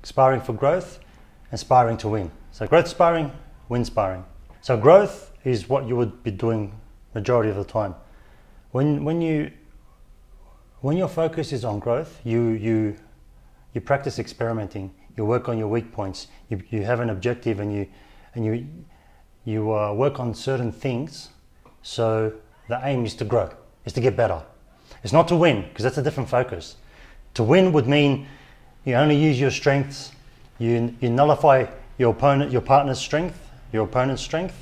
sparring for growth and sparring to win. So growth sparring, win sparring. So growth is what you would be doing majority of the time. When your focus is on growth, you practice experimenting. You work on your weak points. You have an objective, and you work on certain things. So the aim is to grow, is to get better. It's not to win, because that's a different focus. To win would mean you only use your strengths. You nullify your partner's strength, your opponent's strength,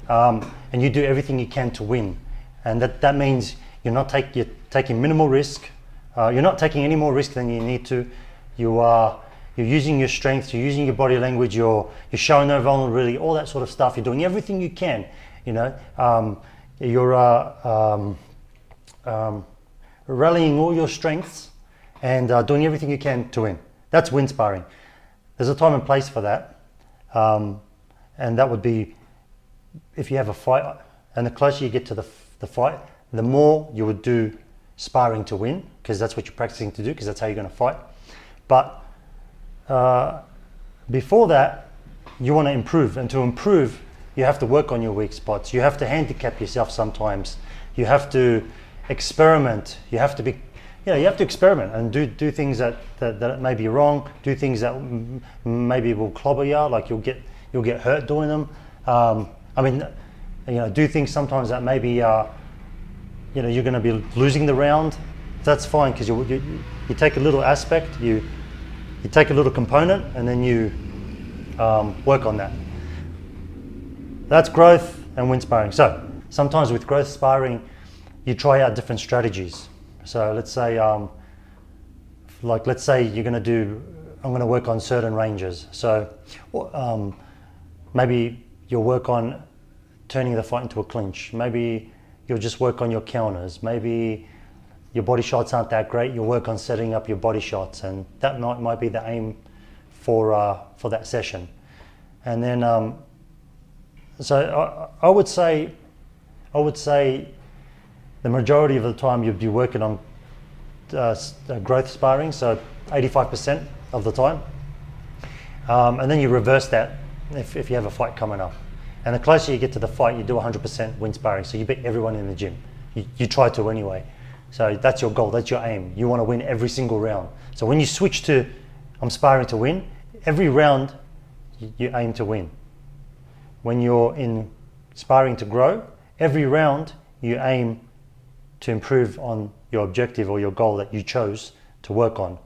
and you do everything you can to win. And that means you're taking minimal risk. You're not taking any more risk than you need to. You're using your strengths. You're using your body language. You're showing no vulnerability. All that sort of stuff. You're doing everything you can. You're rallying all your strengths and doing everything you can to win. That's win sparring. There's a time and place for that, and that would be if you have a fight. And the closer you get to the fight, the more you would do sparring to win, because that's what you're practicing to do, because that's how you're going to fight. But before that, you want to improve, and to improve, you have to work on your weak spots. You have to handicap yourself sometimes. You have to experiment. You have to experiment and do things that may be wrong. Do things that maybe will clobber you, like you'll get hurt doing them. Do things sometimes that maybe you're going to be losing the round. That's fine, because you take a little aspect, you take a little component, and then you work on that. That's growth and win sparring. So sometimes with growth sparring, you try out different strategies. So let's say, you're going to do, I'm going to work on certain ranges. So maybe you'll work on turning the fight into a clinch. Maybe you'll just work on your counters. Maybe your body shots aren't that great. You'll work on setting up your body shots, and that might be the aim for that session. And then, so I would say the majority of the time you'd be working on growth sparring, so 85% of the time. And then you reverse that if you have a fight coming up. And the closer you get to the fight, you do 100% win sparring. So you beat everyone in the gym. You try to anyway. So that's your goal, that's your aim. You want to win every single round. So when you switch to, I'm sparring to win, every round you aim to win. When you're in sparring to grow, every round you aim to improve on your objective or your goal that you chose to work on.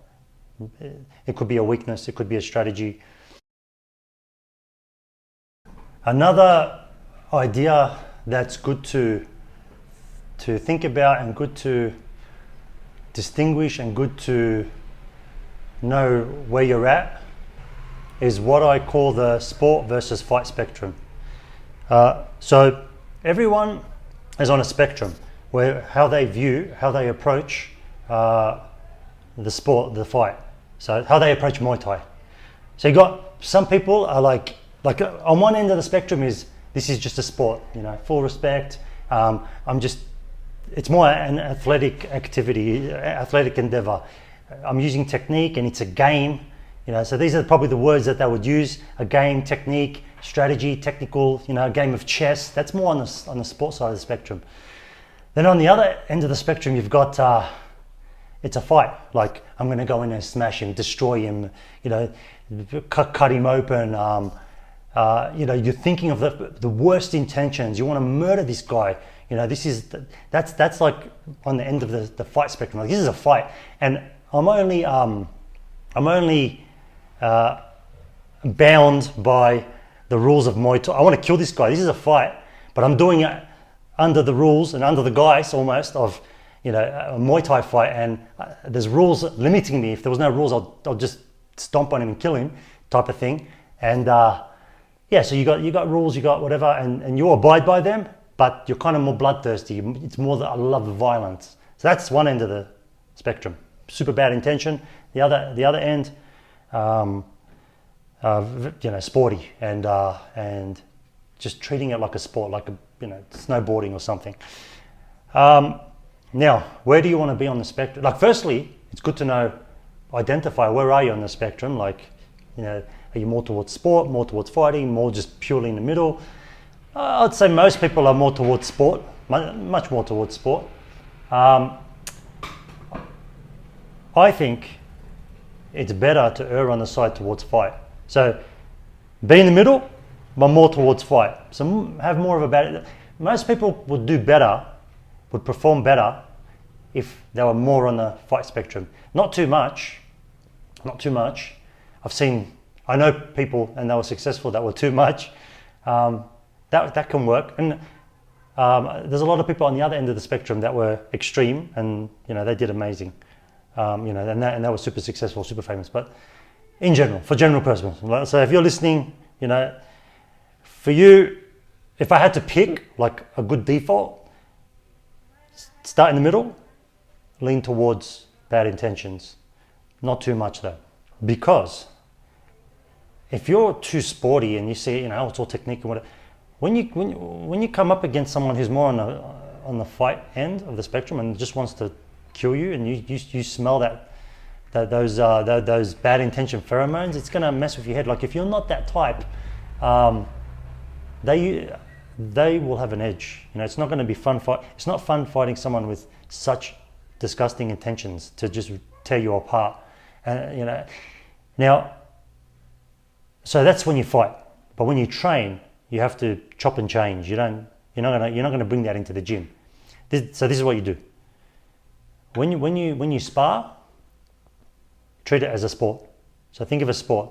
It could be a weakness, it could be a strategy. Another idea that's good to think about and good to distinguish and good to know where you're at is what I call the sport versus fight spectrum. So everyone is on a spectrum where how they approach the sport, the fight. So how they approach Muay Thai. So you got some people are like on one end of the spectrum this is just a sport, full respect. It's more an athletic activity, athletic endeavor. I'm using technique and it's a game, so these are probably the words that they would use: a game, technique, strategy, technical, a game of chess. That's more on the sports side of the spectrum. Then on the other end of the spectrum, you've got it's a fight. Like, I'm going to go in and smash him, destroy him, cut him open. You're thinking of the worst intentions. You want to murder this guy. That's like on the end of the fight spectrum. Like, this is a fight, and I'm only bound by the rules of Muay Thai. I want to kill this guy. This is a fight, but I'm doing it under the rules and under the guise almost of a Muay Thai fight, and there's rules limiting me. If there was no rules, I'll just stomp on him and kill him, type of thing. And so you got rules, you got whatever, and you abide by them, but you're kind of more bloodthirsty. It's more that I love the violence. So that's one end of the spectrum. Super bad intention. The other end, sporty and just treating it like a sport, like snowboarding or something. Now, where do you want to be on the spectrum? Like, firstly, it's good to know, identify where are you on the spectrum. Like, are you more towards sport, more towards fighting, more just purely in the middle? I'd say most people are more towards sport, much more towards sport. I think it's better to err on the side towards fight. So be in the middle, but more towards fight. So have more of a better. Most people would do better, would perform better if they were more on the fight spectrum. Not too much, not too much. I know people and they were successful that were too much. That can work. And there's a lot of people on the other end of the spectrum that were extreme and they did amazing. And they were super successful, super famous. But in general, for general purposes, so if you're listening, for you, if I had to pick like a good default, start in the middle, lean towards bad intentions. Not too much though, because if you're too sporty and you see, it's all technique and whatever, when you come up against someone who's more on the fight end of the spectrum and just wants to kill you, and you smell those bad intention pheromones, it's gonna mess with your head. Like if you're not that type, they will have an edge. It's not going to be fun fight. It's not fun fighting someone with such disgusting intentions to just tear you apart. Now, so that's when you fight. But when you train, you have to chop and change. You're not gonna bring that into the gym. So this is what you do. When you spar, treat it as a sport. So think of a sport.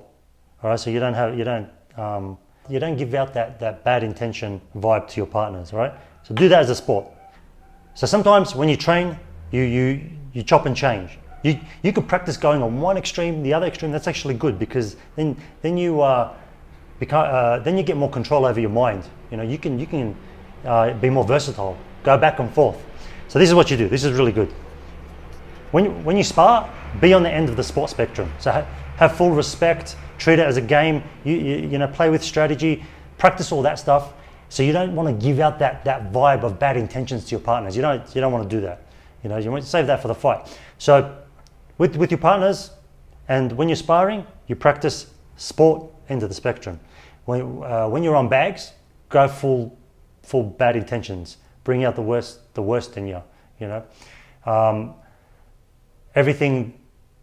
All right. So you don't give out that bad intention vibe to your partners. Right. So do that as a sport. So sometimes when you train, you chop and change. You could practice going on one extreme, the other extreme. That's actually good, because then you get more control over your mind. You can be more versatile, go back and forth. So this is what you do. This is really good. When you spar, be on the end of the sport spectrum. So have full respect, treat it as a game. You play with strategy, practice all that stuff. So you don't want to give out that vibe of bad intentions to your partners. You don't want to do that. You want to save that for the fight. So with your partners, and when you're sparring, you practice sport end of the spectrum. When you're on bags, go full bad intentions. Bring out the worst in you. Everything.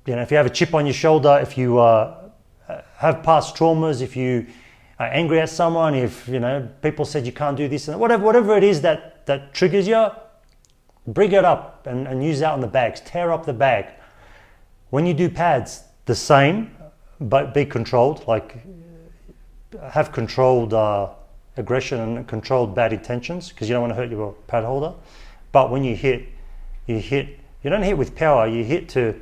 If you have a chip on your shoulder, if you have past traumas, if you are angry at someone, if people said you can't do this, and whatever it is that triggers you, bring it up and use that on the bags. Tear up the bag. When you do pads, the same, but be controlled. Like have controlled aggression and controlled bad intentions, because you don't want to hurt your pad holder. But when you hit. You don't hit with power. You hit to.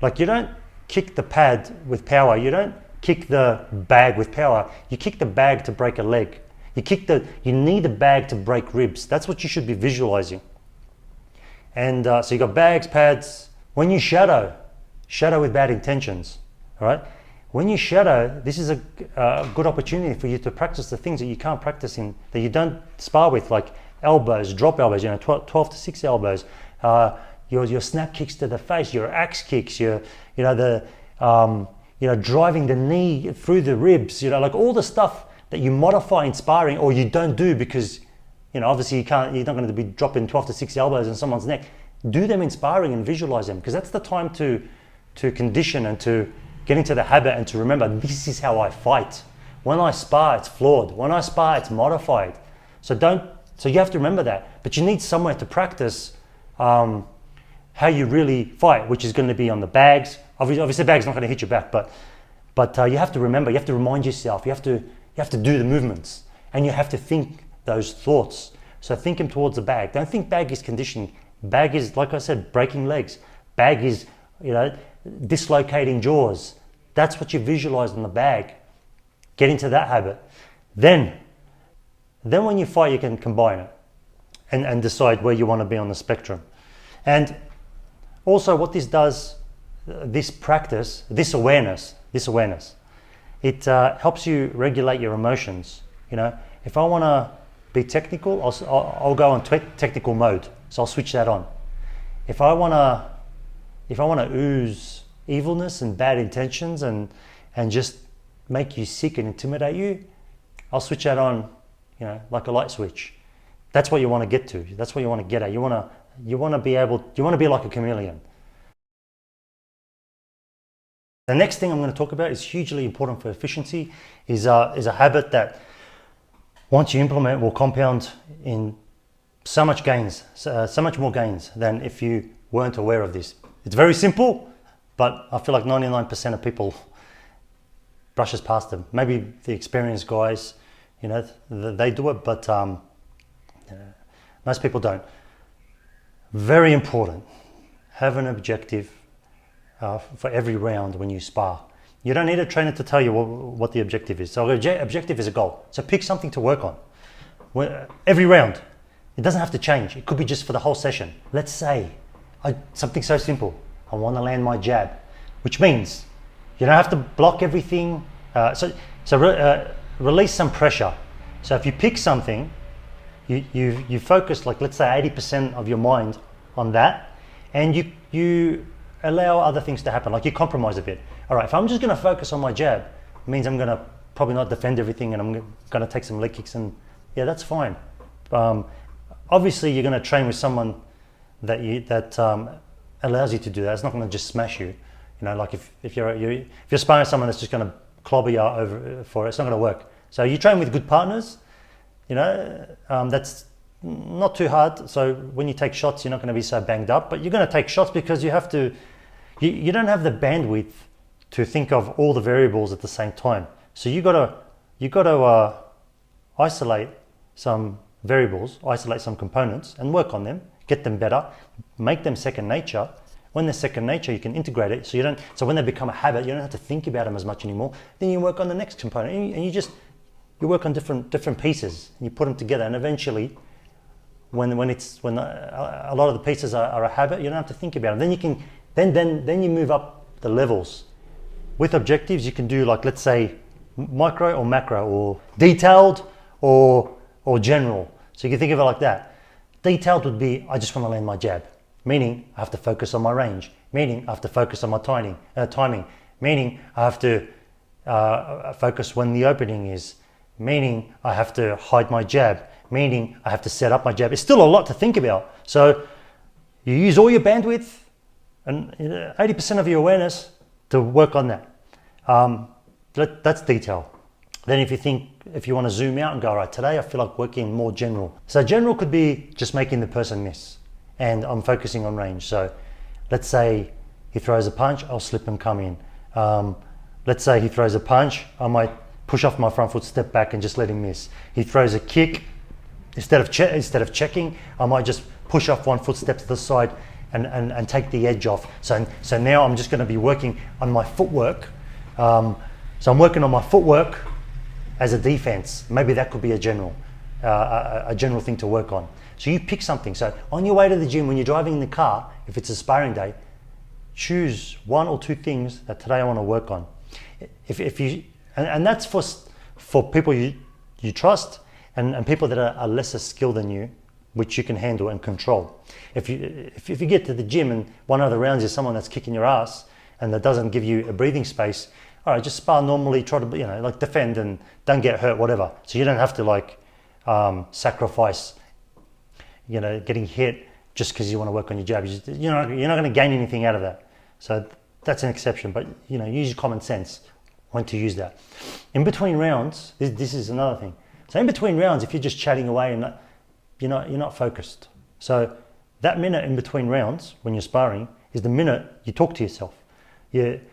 Like you don't kick the pad with power. You don't kick the bag with power. You kick the bag to break a leg. You need the bag to break ribs. That's what you should be visualizing. And so you got bags, pads. When you shadow with bad intentions. All right. When you shadow, this is a good opportunity for you to practice the things that you can't practice that you don't spar with, like elbows, drop elbows. 12 to 6 elbows. Your snap kicks to the face, your axe kicks, driving the knee through the ribs, like all the stuff that you modify in sparring, or you don't do because, obviously you're not going to be dropping 12 to 6 elbows in someone's neck. Do them in sparring and visualize them, because that's the time to condition and to get into the habit and to remember, this is how I fight. When I spar, it's flawed. When I spar, it's modified. So you have to remember that, but you need somewhere to practice how you really fight, which is going to be on the bags. Obviously, the bag's not going to hit your back, but you have to remember. You have to remind yourself. You have to do the movements, and you have to think those thoughts. So think them towards the bag. Don't think bag is conditioning. Bag is, like I said, breaking legs. Bag is, dislocating jaws. That's what you visualize on the bag. Get into that habit. Then when you fight, you can combine it and decide where you want to be on the spectrum. And also what this does, this practice, this awareness, it helps you regulate your emotions. If I want to be technical, I'll go on technical mode. So I'll switch that on. If I want to ooze evilness and bad intentions and and just make you sick and intimidate you, I'll switch that on, like a light switch. That's what you want to get to. That's what you want to get at. You want to be like a chameleon. The next thing I'm going to talk about is hugely important for efficiency, is a habit that once you implement will compound in so much more gains than if you weren't aware of this. It's very simple, but I feel like 99% of people brushes past them. Maybe the experienced guys, they do it, but most people don't. Very important. Have an objective for every round when you spar. You don't need a trainer to tell you what the objective is. So objective is a goal. So pick something to work on. Every round. It doesn't have to change. It could be just for the whole session. Let's say something so simple. I want to land my jab, which means you don't have to block everything. Release some pressure. So if you pick something, you focus, like let's say 80% of your mind on that, and you allow other things to happen, like you compromise a bit. All right, if I'm just going to focus on my jab, it means I'm going to probably not defend everything, and I'm going to take some leg kicks, and yeah, that's fine. Obviously, you're going to train with someone that allows you to do that. It's not going to just smash you. Like if you're sparring with someone that's just going to clobber you over for it, it's not going to work. So you train with good partners. That's not too hard. So when you take shots, you're not going to be so banged up. But you're going to take shots because you have to. You don't have the bandwidth to think of all the variables at the same time. So you got to isolate some variables, isolate some components, and work on them. Get them better. Make them second nature. When they're second nature, you can integrate it. So when they become a habit, you don't have to think about them as much anymore. Then you work on the next component, and you work on different pieces, and you put them together. And eventually, when a lot of the pieces are a habit, you don't have to think about them. Then you move up the levels. With objectives, you can do, like, let's say micro or macro, or detailed or general. So you can think of it like that. Detailed would be, I just want to land my jab, meaning I have to focus on my range, meaning I have to focus on my timing, meaning I have to focus when the opening is, meaning I have to hide my jab, meaning I have to set up my jab. It's still a lot to think about. So you use all your bandwidth and 80% of your awareness to work on that. That's detail. Then if you want to zoom out and go, all right, today I feel like working more general. So general could be just making the person miss, and I'm focusing on range. So let's say he throws a punch, I'll slip and come in. Let's say he throws a punch, I might push off my front foot, step back, and just let him miss. He throws a kick, instead of checking, I might just push off one foot, step to the side, and take the edge off. So now I'm just going to be working on my footwork. So I'm working on my footwork as a defense. Maybe that could be a general thing to work on. So you pick something. So on your way to the gym, when you're driving in the car, if it's a sparring day, choose one or two things that today I want to work on. And that's for people you trust, and people that are lesser skilled than you, which you can handle and control. If you get to the gym and one of the rounds is someone that's kicking your ass and that doesn't give you a breathing space, all right, just spar normally, try to defend and don't get hurt, whatever. So you don't have to getting hit just because you want to work on your jab. You're not going to gain anything out of that. So that's an exception, but use your common sense when to use that. In between rounds, this is another thing. So in between rounds, if you're just chatting away and you're not focused. So that minute in between rounds when you're sparring is the minute you talk to yourself.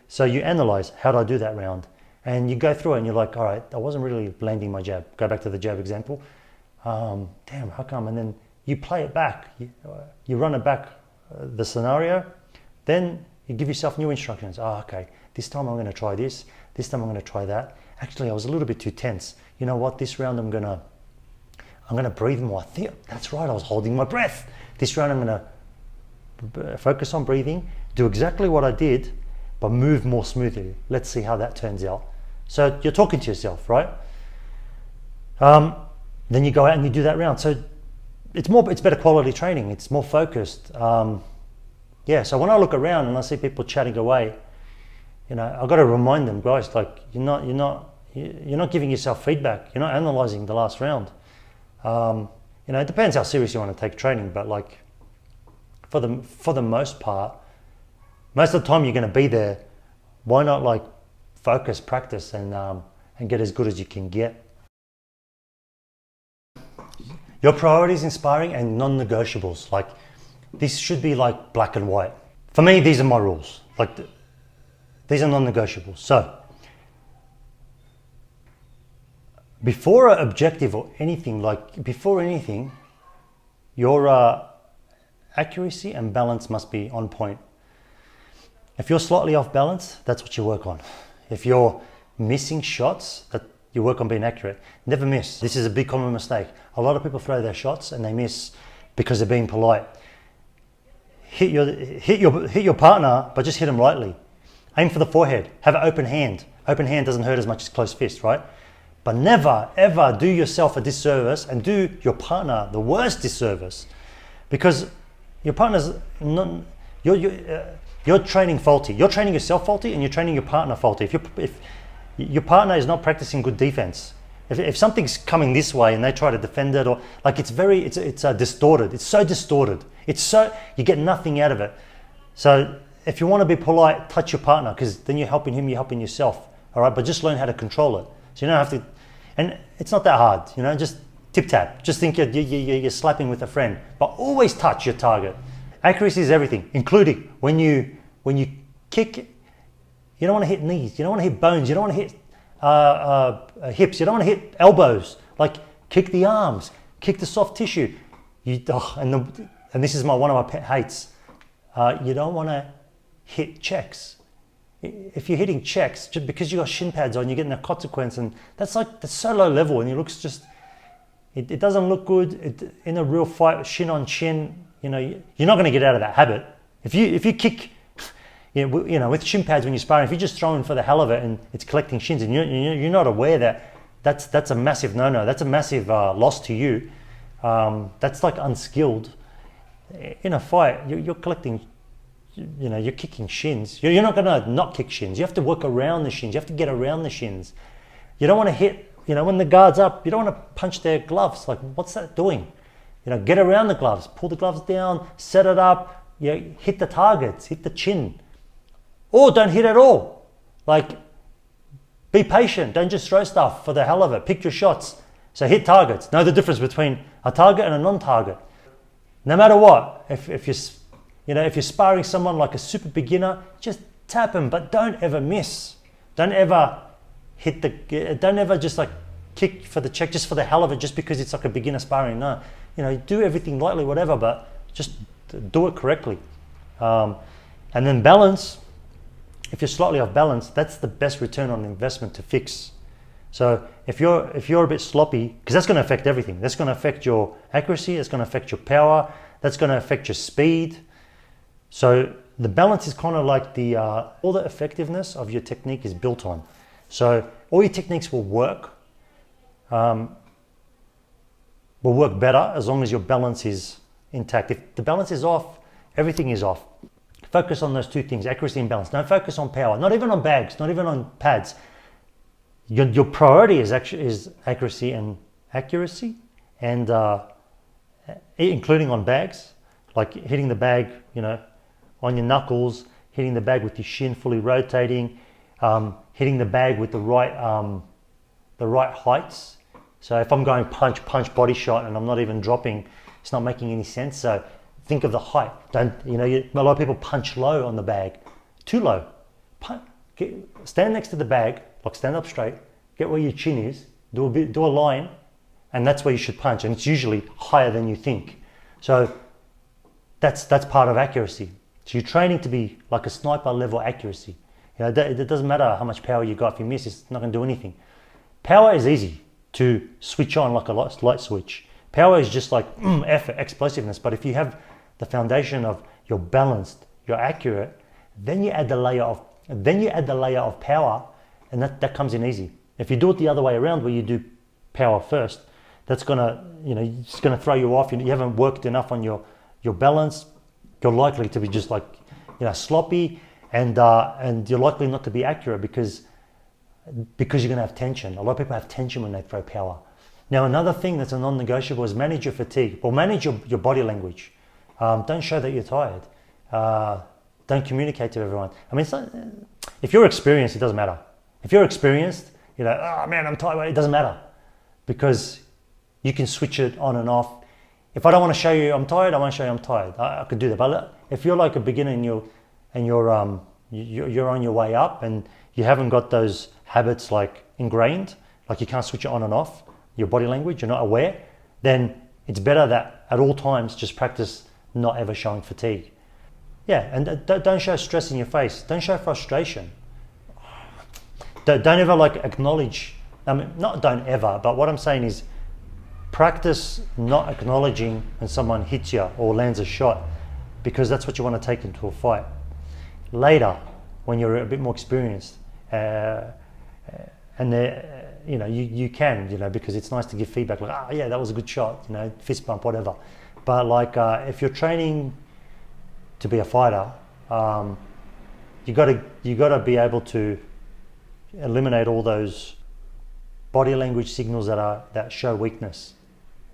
So you analyze, how did I do that round? And you go through it and you're like, all right, I wasn't really landing my jab. Go back to the jab example. Damn, how come? And then you play it back. You run it back, the scenario. Then you give yourself new instructions. Okay, this time I'm going to try this. This time I'm going to try that. Actually, I was a little bit too tense. You know what? This round I'm going to breathe more. That's right, I was holding my breath. This round I'm going to focus on breathing, do exactly what I did, but move more smoothly. Let's see how that turns out. So you're talking to yourself, right? Then you go out and you do that round. So it's better quality training. It's more focused. So when I look around and I see people chatting away, I've got to remind them, guys, like you're not giving yourself feedback. You're not analyzing the last round. It depends how serious you want to take training, but like for the most part, most of the time you're going to be there. Why not like focus, practice, and get as good as you can get. Your priorities in sparring and non-negotiables. Like this should be like black and white. For me, these are my rules. Like these are non-negotiables. So before an objective or anything, your accuracy and balance must be on point. If you're slightly off balance, that's what you work on. If you're missing shots, that you work on being accurate. Never miss. This is a big common mistake. A lot of people throw their shots and they miss because they're being polite. Hit your partner, but just hit them lightly. Aim for the forehead. Have an open hand. Open hand doesn't hurt as much as closed fist, right? But never, ever do yourself a disservice and do your partner the worst disservice, because your partner's not. You're training faulty. You're training yourself faulty, and you're training your partner faulty. If your partner is not practicing good defense, if something's coming this way and they try to defend it, or like it's distorted. It's so distorted. You get nothing out of it. So if you want to be polite, touch your partner, because then you're helping him, you're helping yourself. All right, but just learn how to control it. So you don't have to, and it's not that hard. Just tip tap. Just think you're slapping with a friend, but always touch your target. Accuracy is everything, including when you kick. You don't want to hit knees. You don't want to hit bones. You don't want to hit hips. You don't want to hit elbows. Like kick the arms, kick the soft tissue. And this is one of my pet hates. You don't want to hit checks. If you're hitting checks, just because you got shin pads on, you're getting a consequence, and that's so low level, and it looks it doesn't look good. In a real fight, shin on shin. You're not going to get out of that habit. If you kick, with shin pads when you're sparring, if you're just throwing for the hell of it and it's collecting shins, and you're not aware that's a massive no-no. That's a massive loss to you. That's like unskilled. In a fight, you're collecting, you're kicking shins. You're not going to not kick shins. You have to work around the shins. You have to get around the shins. You don't want to hit, when the guard's up, you don't want to punch their gloves. Like, what's that doing? Get around the gloves, pull the gloves down, set it up, hit the targets, hit the chin. Or don't hit at all. Like, be patient, don't just throw stuff for the hell of it. Pick your shots. So hit targets. Know the difference between a target and a non-target. No matter what, if you're sparring someone like a super beginner, just tap them, but don't ever miss. Don't ever just like kick for the check just for the hell of it, just because it's like a beginner sparring. No. Do everything lightly, whatever, but just do it correctly. And then balance. If you're slightly off balance, that's the best return on investment to fix. So if you're a bit sloppy, because that's going to affect everything. That's going to affect your accuracy. It's going to affect your power. That's going to affect your speed. So the balance is kind of like all the effectiveness of your technique is built on. So all your techniques will work. Will work better as long as your balance is intact. If the balance is off, everything is off. Focus on those two things, accuracy and balance. Don't focus on power, not even on bags, not even on pads. Your priority is accuracy, and including on bags, like hitting the bag, on your knuckles, hitting the bag with your shin fully rotating, hitting the bag with the right heights. So if I'm going punch, body shot, and I'm not even dropping, it's not making any sense. So think of the height. A lot of people punch low on the bag, too low. Stand next to the bag, like stand up straight, get where your chin is, do a line, and that's where you should punch. And it's usually higher than you think. So that's part of accuracy. So you're training to be like a sniper level accuracy. It doesn't matter how much power you got. If you miss, it's not going to do anything. Power is easy to switch on like a light switch. Power is just like effort, explosiveness. But if you have the foundation of you're balanced, you're accurate, then you add the layer of power, and that comes in easy. If you do it the other way around, where you do power first, that's gonna it's gonna throw you off. You haven't worked enough on your balance. You're likely to be just like sloppy, and you're likely not to be accurate because you're going to have tension. A lot of people have tension when they throw power. Now, another thing that's a non-negotiable is manage your fatigue, or manage your body language. Don't show that you're tired. Don't communicate to everyone. I mean, if you're experienced, it doesn't matter. If you're experienced, you know, oh man, I'm tired. It doesn't matter, because you can switch it on and off. If I don't want to show you I'm tired, I won't show you I'm tired. I could do that. But if you're like a beginner and you're on your way up and you haven't got those habits like ingrained, like you can't switch it on and off, your body language, you're not aware, then it's better that at all times just practice not ever showing fatigue. Yeah, and don't show stress in your face. Don't show frustration. Don't ever like acknowledge. I mean, not don't ever, but what I'm saying is practice not acknowledging when someone hits you or lands a shot, because that's what you want to take into a fight. Later, when you're a bit more experienced, and you can, because it's nice to give feedback like, yeah, that was a good shot, fist bump, whatever. But like if you're training to be a fighter, you gotta be able to eliminate all those body language signals that show weakness.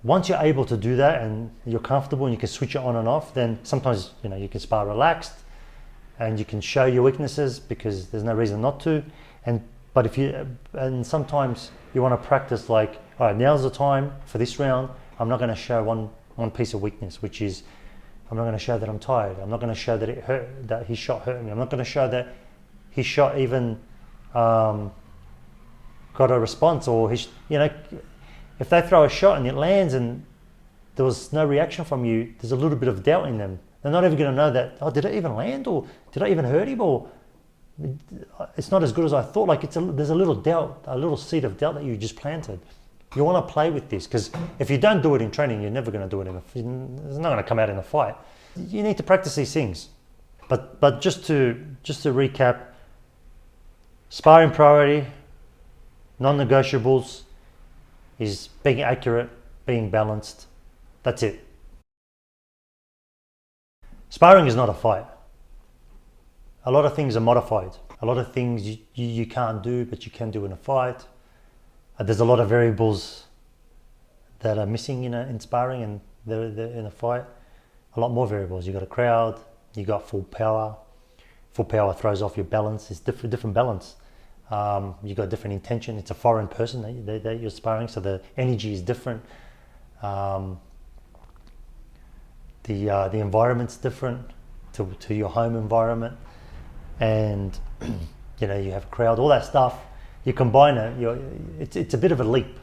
Once you're able to do that and you're comfortable and you can switch it on and off, then sometimes you can spar relaxed and you can show your weaknesses because there's no reason not to. And sometimes you want to practice like, all right, now's the time for this round. I'm not going to show one piece of weakness, which is I'm not going to show that I'm tired. I'm not going to show that it hurt, that his shot hurt me. I'm not going to show that his shot even got a response, or if they throw a shot and it lands and there was no reaction from you, there's a little bit of doubt in them. They're not even going to know that, oh, did it even land, or did I even hurt him, or it's not as good as I thought. Like there's a little doubt, a little seed of doubt that you just planted. You want to play with this, because if you don't do it in training, you're never going to do it it's not going to come out in a fight. You need to practice these things. But just to recap, sparring priority, non-negotiables is being accurate, being balanced. That's it. Sparring is not a fight. A lot of things are modified. A lot of things you can't do, but you can do in a fight. There's a lot of variables that are missing in sparring, and they're in a fight. A lot more variables. You got a crowd. You got full power. Full power throws off your balance. It's different balance. You got different intention. It's a foreign person that you're sparring, so the energy is different. The environment's different to your home environment, and you have a crowd, all that stuff. You combine it, it's a bit of a leap.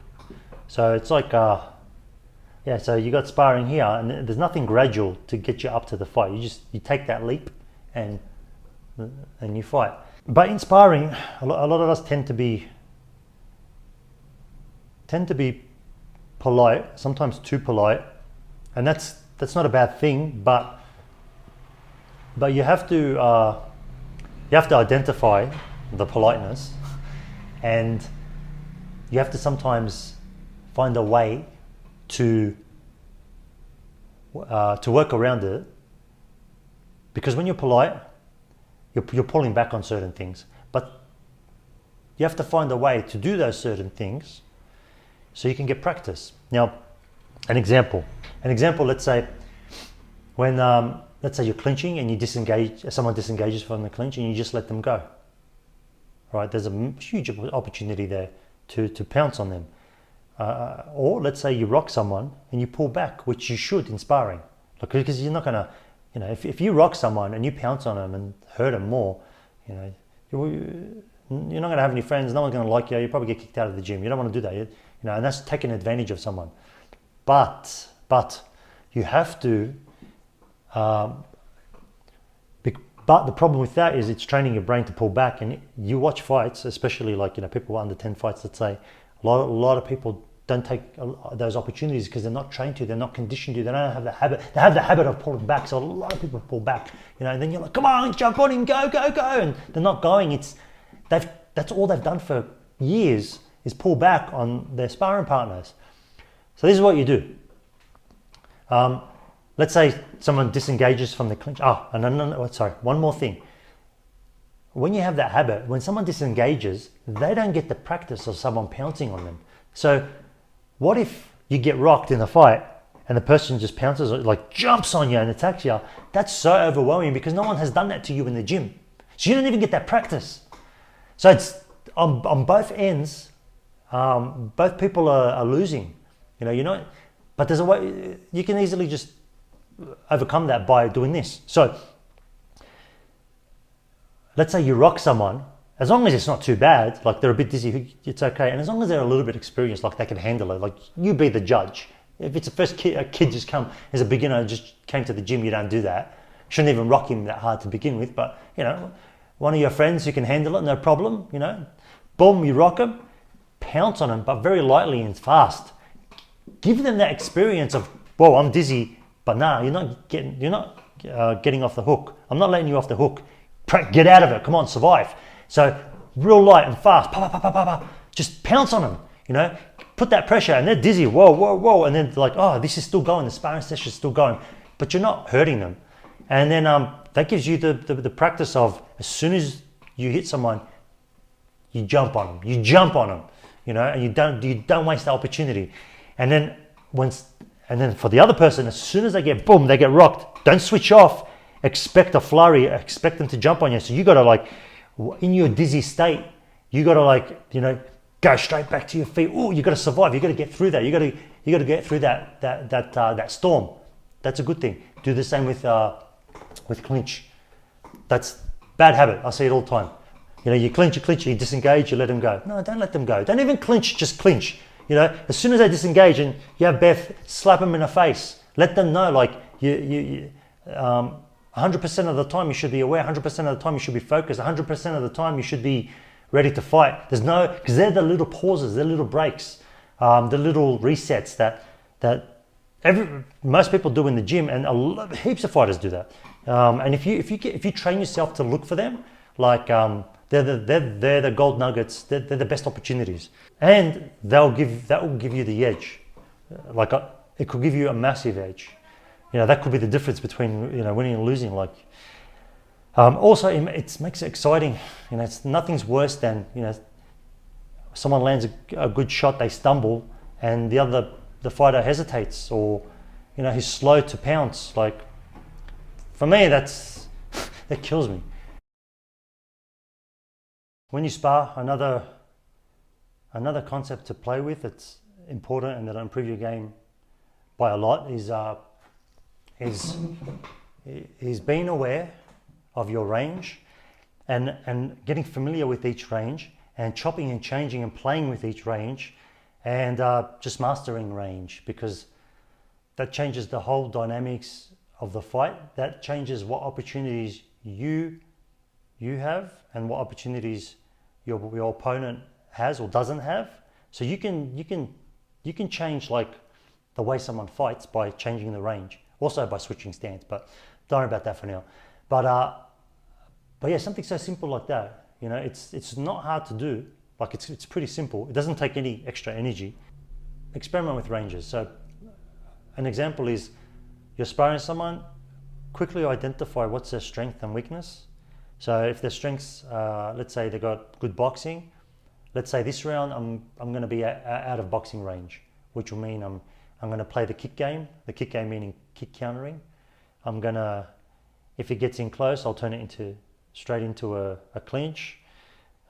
So it's like so you got sparring here, and there's nothing gradual to get you up to the fight. You take that leap and you fight. But in sparring, a lot of us tend to be polite, sometimes too polite, and that's not a bad thing. But you have to identify the politeness, and you have to sometimes find a way to work around it, because when you're polite, you're pulling back on certain things, but you have to find a way to do those certain things so you can get practice. Now, an example, let's say when let's say you're clinching and someone disengages from the clinch and you just let them go. Right? There's a huge opportunity there to pounce on them. Or let's say you rock someone and you pull back, which you should in sparring, because you're not gonna, if you rock someone and you pounce on them and hurt them more, you're not gonna have any friends. No one's gonna like you. You probably get kicked out of the gym. You don't want to do that, and that's taking advantage of someone. But you have to. But the problem with that is it's training your brain to pull back. And you watch fights, especially like people under 10 fights. Let's say a lot of people don't take those opportunities because they're not trained to, they're not conditioned to, they don't have the habit. They have the habit of pulling back. So a lot of people pull back, and then you're like, come on, jump on him, go, and they're not going. That's all they've done for years is pull back on their sparring partners. So this is what you do. Let's say someone disengages from the clinch. Sorry, one more thing. when you have that habit, when someone disengages, they don't get the practice of someone pouncing on them. So what if you get rocked in a fight and the person just pounces, like jumps on you and attacks you? That's so overwhelming because no one has done that to you in the gym. So you don't even get that practice. So it's on both ends, both people are losing. But there's a way you can easily just overcome that by doing this. So let's say you rock someone, as long as it's not too bad, like they're a bit dizzy, it's okay. And as long as they're a little bit experienced, like they can handle it, like you be the judge. If it's a kid just come as a beginner, just came to the gym, you don't do that. Shouldn't even rock him that hard to begin with. But one of your friends who can handle it, no problem. Boom, you rock him, pounce on him, but very lightly and fast. Give them that experience of, whoa, I'm dizzy, but nah, you're not getting off the hook. I'm not letting you off the hook. Get out of it. Come on, survive. So real light and fast. Pa, pa, pa, pa, pa, pa. Just pounce on them. Put that pressure, and they're dizzy. Whoa, whoa, whoa, and then like, oh, this is still going. The sparring session is still going, but you're not hurting them. And then that gives you the practice of, as soon as you hit someone, you jump on them. You jump on them. And you don't waste the opportunity. And then for the other person, as soon as they get rocked, don't switch off. Expect a flurry. Expect them to jump on you. So you got to in your dizzy state, you got to go straight back to your feet. Oh, you got to survive. You got to get through that. You got to get through that storm. That's a good thing. Do the same with clinch. That's bad habit. I see it all the time. You clinch, you disengage, you let them go. No, don't let them go. Don't even clinch, just clinch. As soon as they disengage and you have Beth slap them in the face, let them know, 100% of the time you should be aware, 100% of the time you should be focused, 100% of the time you should be ready to fight. Because they're the little pauses, they're little breaks, the little resets that most people do in the gym, and heaps of fighters do that. And if you train yourself to look for them, they're the gold nuggets. They're the best opportunities, and that will give you the edge. It could give you a massive edge. That could be the difference between winning and losing. Also, it makes it exciting. Nothing's worse than someone lands a good shot, they stumble, and the fighter hesitates, or he's slow to pounce. For me, that kills me. When you spar, another concept to play with that's important and that'll improve your game by a lot is being aware of your range and getting familiar with each range and chopping and changing and playing with each range and just mastering range, because that changes the whole dynamics of the fight. That changes what opportunities you have and what opportunities your opponent has or doesn't have. So you can change the way someone fights by changing the range, also by switching stance, but don't worry about that for now. But yeah, something so simple like that, it's not hard to do. It's pretty simple. It doesn't take any extra energy. Experiment with ranges. So an example is you're sparring someone, quickly identify what's their strength and weakness. So if their strengths, let's say they got good boxing, let's say this round I'm going to be out of boxing range, which will mean I'm going to play the kick game meaning kick countering. I'm going to, if it gets in close, I'll turn it straight into a clinch,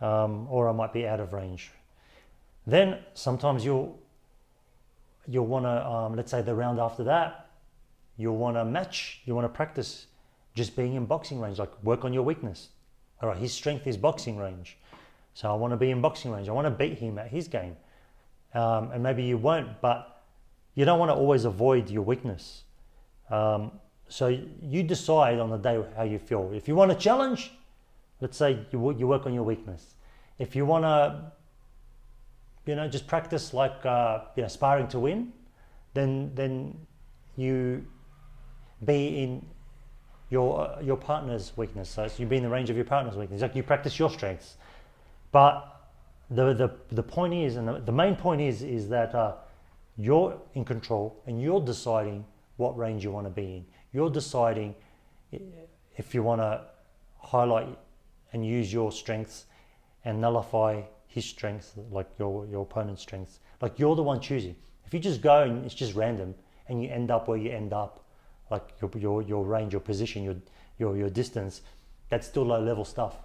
or I might be out of range. Then sometimes you'll want to, let's say the round after that, you'll want to practice just being in boxing range, work on your weakness. All right, his strength is boxing range. So I want to be in boxing range. I want to beat him at his game. And maybe you won't, but you don't want to always avoid your weakness. So you decide on the day how you feel. If you want a challenge, let's say you work on your weakness. If you want to, just practice sparring to win, then you be in your partner's weakness. So you be in the range of your partner's weakness. You practice your strengths. But the point is, and the main point is that you're in control and you're deciding what range you want to be in. You're deciding if you want to highlight and use your strengths and nullify his strengths, like your opponent's strengths. Like you're the one choosing. If you just go and it's just random and you end up where you end up, like your range, your position, your distance, that's still low level stuff.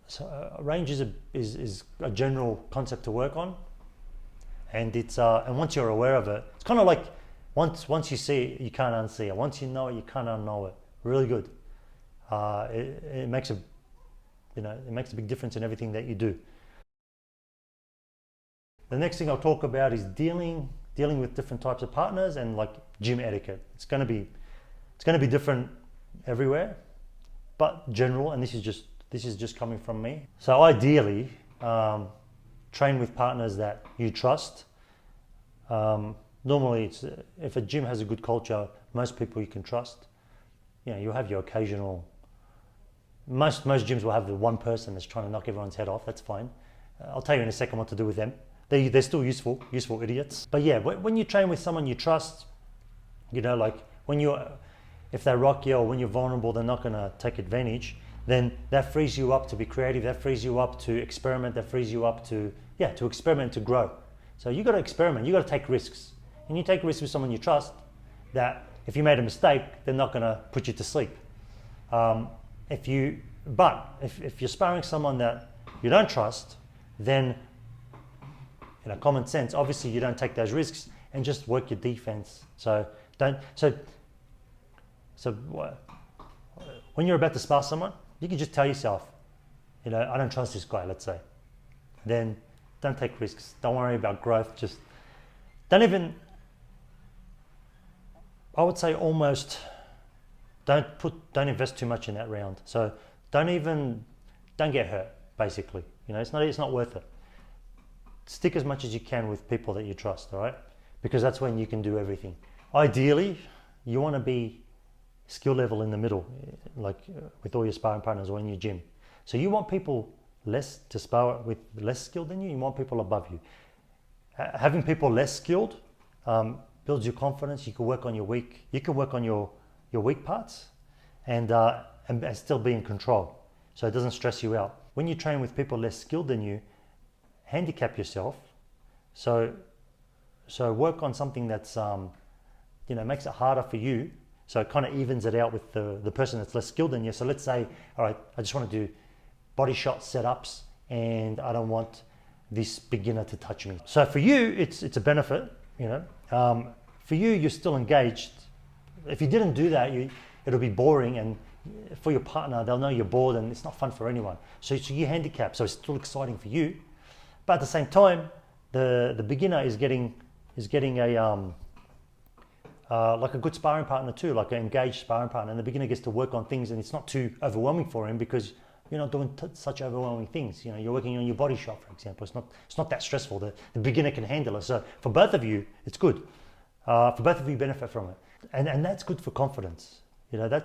So range is a general concept to work on, and it's and once you're aware of it, it's kind of like once you see it, you can't unsee it. Once you know it, you can't unknow it. Really good. It makes a big difference in everything that you do. The next thing I'll talk about is dealing with different types of partners and like gym etiquette. It's going to be different everywhere, but general. And this is just coming from me. So ideally, train with partners that you trust. Normally, it's if a gym has a good culture, most people you can trust. You know, you'll have your occasional. Most gyms will have the one person that's trying to knock everyone's head off. That's fine. I'll tell you in a second what to do with them. They're still useful idiots. But yeah, when you train with someone you trust, you know, like if they rock you or when you're vulnerable, they're not going to take advantage. Then that frees you up to be creative. That frees you up to experiment. That frees you up to experiment, to grow. So you got to experiment. You got to take risks, and you take risks with someone you trust. That if you made a mistake, they're not going to put you to sleep. If you're sparring someone that you don't trust, then in a common sense, obviously you don't take those risks and just work your defense. So when you're about to spar someone, you can just tell yourself, you know, I don't trust this guy, let's say. Then don't take risks. Don't worry about growth. Just don't invest too much in that round. So don't get hurt, basically. You know, it's not worth it. Stick as much as you can with people that you trust, all right? Because that's when you can do everything. Ideally, you want to be skill level in the middle, like with all your sparring partners or in your gym. So you want people to spar with less skilled than you. You want people above you. Having people less skilled builds your confidence. You can work on your weak parts, and still be in control. So it doesn't stress you out. When you train with people less skilled than you, handicap yourself. So work on something that's makes it harder for you. So it kind of evens it out with the person that's less skilled than you. So let's say, all right, I just want to do body shot setups, and I don't want this beginner to touch me. So for you, it's a benefit. You know, for you, you're still engaged. If you didn't do that, it'll be boring, and for your partner, they'll know you're bored, and it's not fun for anyone. So you handicap, so it's still exciting for you, but at the same time, the beginner is getting a like a good sparring partner too, like an engaged sparring partner, and the beginner gets to work on things, and it's not too overwhelming for him because you're not doing such overwhelming things. You know, you're working on your body shot, for example. It's not that stressful. The beginner can handle it. So for both of you, it's good. For both of you, benefit from it, and that's good for confidence. You know,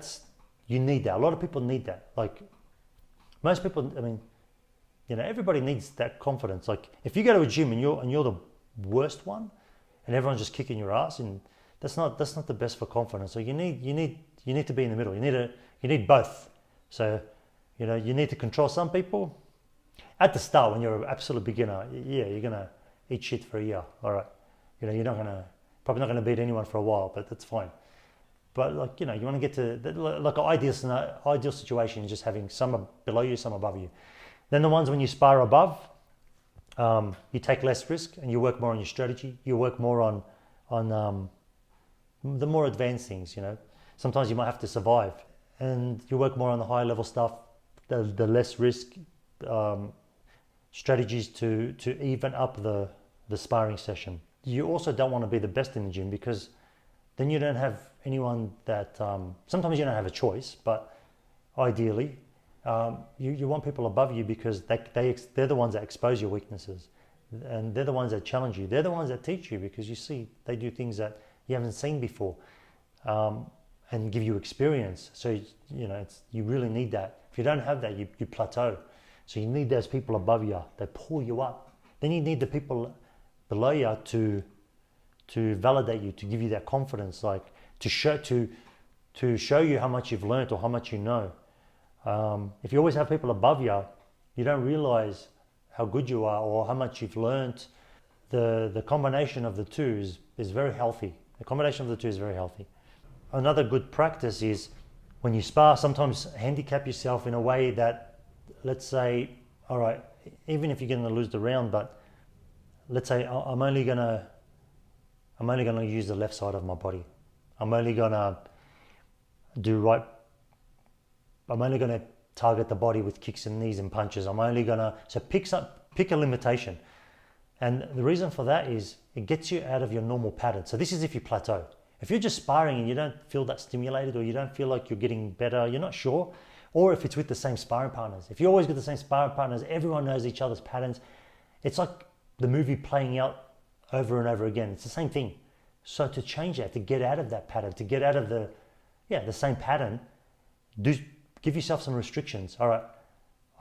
you need that. A lot of people need that. Like most people, I mean, you know, everybody needs that confidence. Like if you go to a gym and you're the worst one, and everyone's just kicking your ass, and that's not the best for confidence. So you need to be in the middle. You need both. So, you know, you need to control some people. At the start, when you're an absolute beginner, yeah, you're gonna eat shit for a year. All right, you know, probably not gonna beat anyone for a while, but that's fine. But like, you know, you want to get to like an ideal situation is just having some below you, some above you. Then the ones when you spar above, you take less risk and you work more on your strategy. You work more on the more advanced things. You know, sometimes you might have to survive, and you work more on the higher level stuff, the less risk strategies to even up the sparring session. You also don't want to be the best in the gym, because then you don't have anyone that, sometimes you don't have a choice, but ideally you want people above you, because they're the ones that expose your weaknesses, and they're the ones that challenge you. They're the ones that teach you, because you see they do things that you haven't seen before, and give you experience. So, you know, you really need that. If you don't have that, you plateau. So you need those people above you that pull you up. Then you need the people below you to validate you, to give you that confidence, like to show you how much you've learned or how much you know. If you always have people above you, you don't realize how good you are or how much you've learnt. The combination of the two is very healthy. The combination of the two is very healthy. Another good practice is when you spar, sometimes handicap yourself in a way that, let's say, all right, even if you're going to lose the round, but let's say I'm only gonna use the left side of my body. I'm only gonna target the body with kicks and knees and punches. So pick a limitation. And the reason for that is it gets you out of your normal pattern. So this is if you plateau. If you're just sparring and you don't feel that stimulated, or you don't feel like you're getting better, you're not sure, or if it's with the same sparring partners. If you always get the same sparring partners, everyone knows each other's patterns. It's like the movie playing out over and over again. It's the same thing. So to change that, to get out of that pattern, to get out of the same pattern, give yourself some restrictions. All right,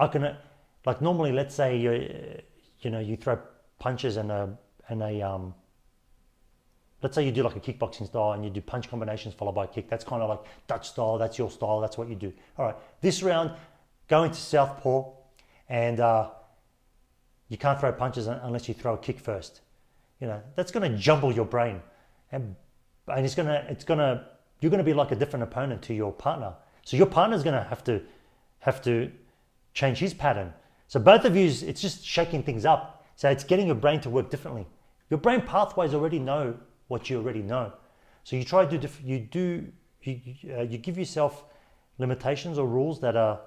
I can, like normally, let's say you throw punches let's say you do like a kickboxing style and you do punch combinations followed by a kick. That's kind of like Dutch style. That's your style. That's what you do. All right, this round, go into southpaw, and you can't throw punches unless you throw a kick first. That's going to jumble your brain, and you're going to be like a different opponent to your partner. So your partner's going to have to change his pattern. So both of you, it's just shaking things up. So it's getting your brain to work differently. Your brain pathways already know what you already know. So you try to you give yourself limitations or rules that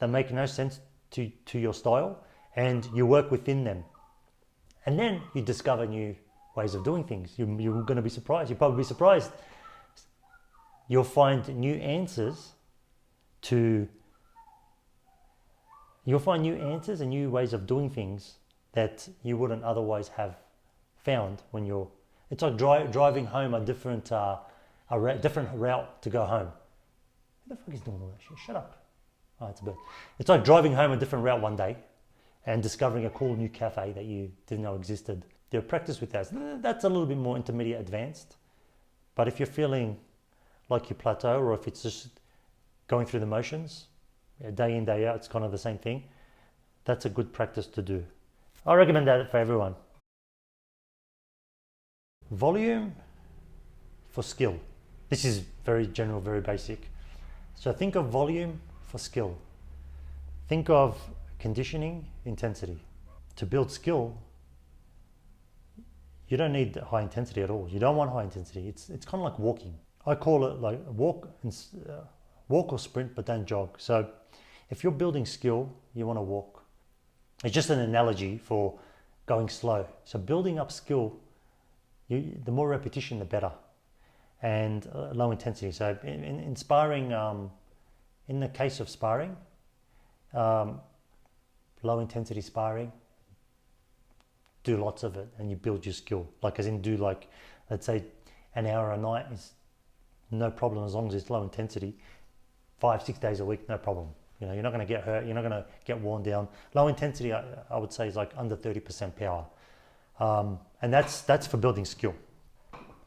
make no sense to your style, and you work within them. And then you discover new ways of doing things. You're going to be surprised. You'll probably be surprised. You'll find new answers and new ways of doing things that you wouldn't otherwise have found it's like driving home a different route to go home. Who the fuck is doing all that shit? Shut up. Oh, it's a bird. It's like driving home a different route one day and discovering a cool new cafe that you didn't know existed. Do practice with that. That's a little bit more intermediate advanced. But if you're feeling like you plateau, or if it's just going through the motions, day in, day out, it's kind of the same thing. That's a good practice to do. I recommend that for everyone. Volume for skill. This is very general, very basic. So think of volume for skill. Think of conditioning, intensity. To build skill, you don't need high intensity at all. You don't want high intensity. It's kind of like walking. I call it like walk or sprint, but don't jog. So if you're building skill, you want to walk. It's just an analogy for going slow. So building up skill, the more repetition, the better, and low intensity. So in sparring, in the case of sparring, low intensity sparring, do lots of it and you build your skill. Like as in do like, let's say an hour a night is no problem as long as it's low intensity. 5-6 days a week, no problem. You're not going to get hurt. You're not going to get worn down. Low intensity, I would say, is like under 30% power. And that's for building skill.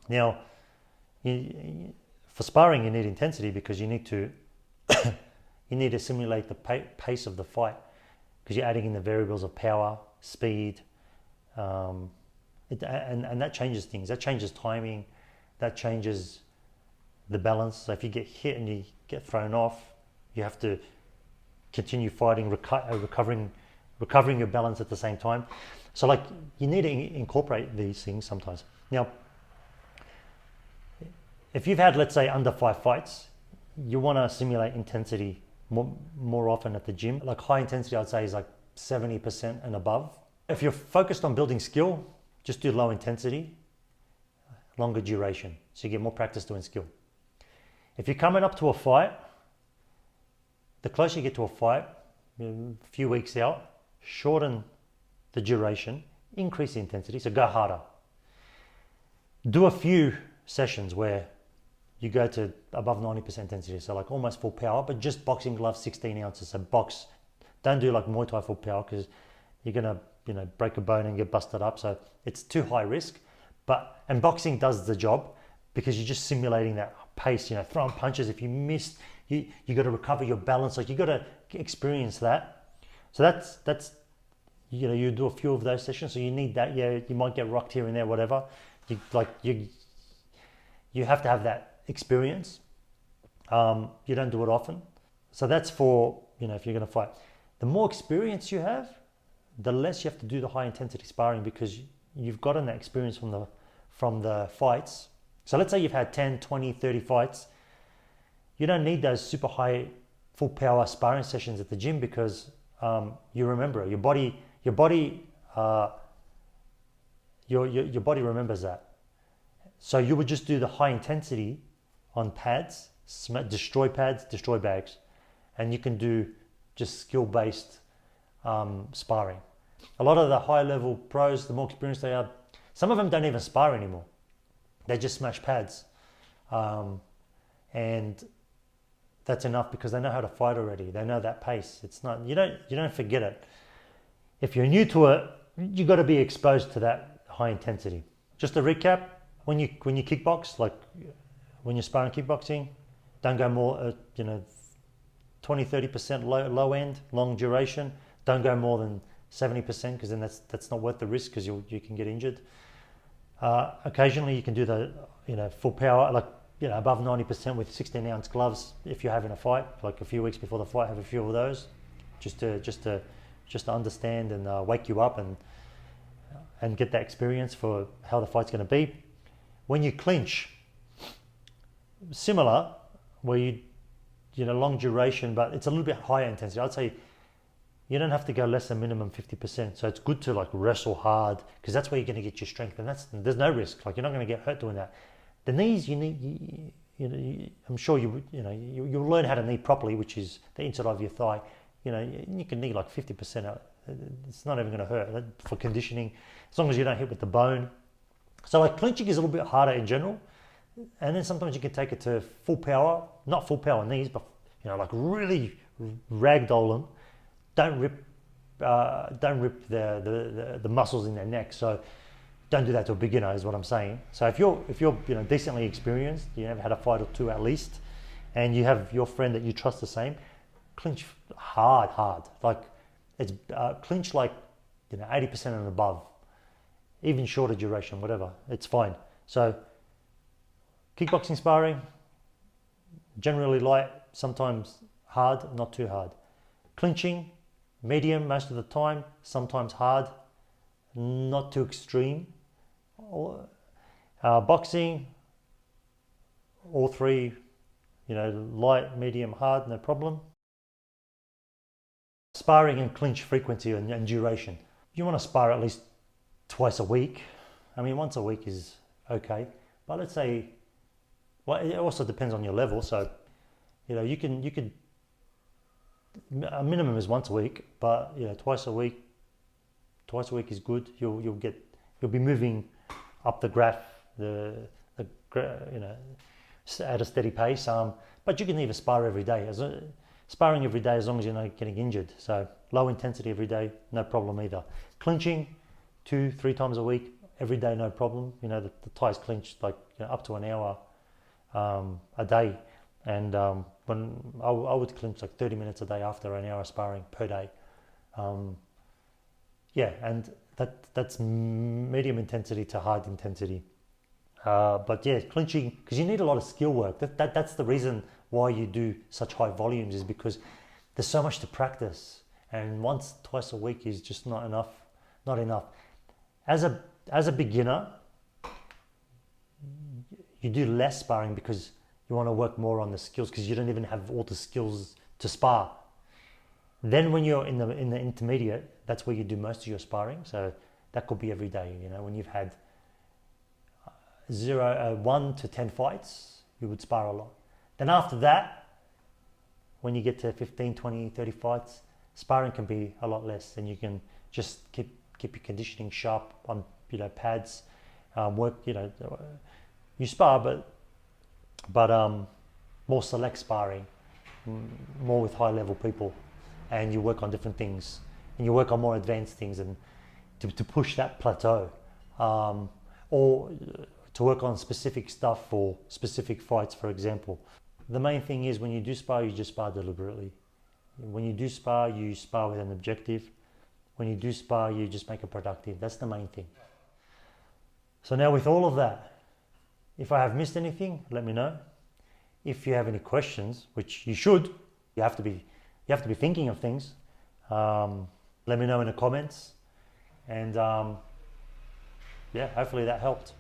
Now, for sparring, you need intensity because you need to simulate the pace of the fight, because you're adding in the variables of power, speed, and that changes things. That changes timing. That changes the balance. So if you get hit and you get thrown off, you have to continue fighting, recovering your balance at the same time. So like you need to incorporate these things sometimes. Now, if you've had, let's say, under 5 fights, you want to simulate intensity more often at the gym. Like high intensity, I'd say, is like 70% and above. If you're focused on building skill, just do low intensity, longer duration, so you get more practice doing skill. If you're coming up to a fight, the closer you get to a fight, a few weeks out, shorten the duration, increase the intensity, so go harder. Do a few sessions where you go to above 90% intensity, so like almost full power, but just boxing gloves, 16 ounces. So box, don't do like Muay Thai full power because you're gonna break a bone and get busted up. So it's too high risk. And boxing does the job because you're just simulating that pace, throwing punches. If you miss, You got to recover your balance. Like you got to experience that. So that's you do a few of those sessions. So you need that. Yeah, you might get rocked here and there, whatever. You have to have that experience. You don't do it often. So that's for if you're going to fight. The more experience you have, the less you have to do the high intensity sparring because you've gotten that experience from the fights. So let's say you've had 10, 20, 30 fights. You don't need those super high full power sparring sessions at the gym because you remember it. Your body remembers that. So you would just do the high intensity on pads, destroy pads, destroy bags, and you can do just skill-based sparring. A lot of the high-level pros, the more experienced they are, some of them don't even spar anymore. They just smash pads, and that's enough because they know how to fight already. They know that pace. It's not you don't forget it. If you're new to it, you got to be exposed to that high intensity. Just to recap, when you kickbox, like when you're sparring kickboxing, don't go more 20-30% low end, long duration. Don't go more than 70% because then that's not worth the risk because you can get injured. Occasionally you can do the full power, like above 90% with 16-ounce gloves if you're having a fight, like a few weeks before the fight, have a few of those, just to understand and wake you up and get that experience for how the fight's going to be. When you clinch, similar, where you long duration, but it's a little bit higher intensity. I'd say you don't have to go less than minimum 50%. So it's good to like wrestle hard because that's where you're going to get your strength, and there's no risk. Like you're not going to get hurt doing that. The knees, you need, I'm sure you'll learn how to knee properly, which is the inside of your thigh. You can knee like 50% out. It's not even going to hurt for conditioning, as long as you don't hit with the bone. So like clinching is a little bit harder in general, and then sometimes you can take it to full power, not full power knees, but like really ragdoll them. Don't rip the muscles in their neck. So don't do that to a beginner, is what I'm saying. So if you're decently experienced, you have had a fight or two at least, and you have your friend that you trust the same, clinch hard. Like it's clinch like 80% and above, even shorter duration, whatever. It's fine. So kickboxing sparring, generally light, sometimes hard, not too hard. Clinching, medium most of the time, sometimes hard, not too extreme. Boxing, all three, light, medium, hard, no problem. Sparring and clinch frequency and duration. You want to spar at least twice a week. I mean, once a week is okay, but let's say, well, it also depends on your level. So, you could a minimum is once a week, but twice a week is good. You'll be moving up the graph, at a steady pace. But you can even spar every day. Sparring every day as long as you're not getting injured. So low intensity every day, no problem either. Clinching 2-3 times a week, every day, no problem. The ties clinch like up to an hour a day, and when I would clinch like 30 minutes a day after an hour sparring per day. And that's medium intensity to hard intensity. But yeah, clinching, because you need a lot of skill work. That's the reason why you do such high volumes, is because there's so much to practice, and twice a week is just not enough. As a beginner, you do less sparring because you want to work more on the skills, because you don't even have all the skills to spar. Then when you're in the intermediate, that's where you do most of your sparring. So that could be every day. When you've had 1 to 10 fights, you would spar a lot. Then after that, when you get to 15, 20, 30 fights, sparring can be a lot less, and you can just keep your conditioning sharp on pads, work. You spar, but more select sparring, more with high level people, and you work on different things, and you work on more advanced things, and to push that plateau, or to work on specific stuff for specific fights, for example. the main thing is when you do spar, you just spar deliberately. When you do spar, you spar with an objective. When you do spar, you just make it productive. That's the main thing. So now with all of that, if I have missed anything, let me know. If you have any questions, which you should, you have to be thinking of things. Let me know in the comments, and yeah, hopefully that helped.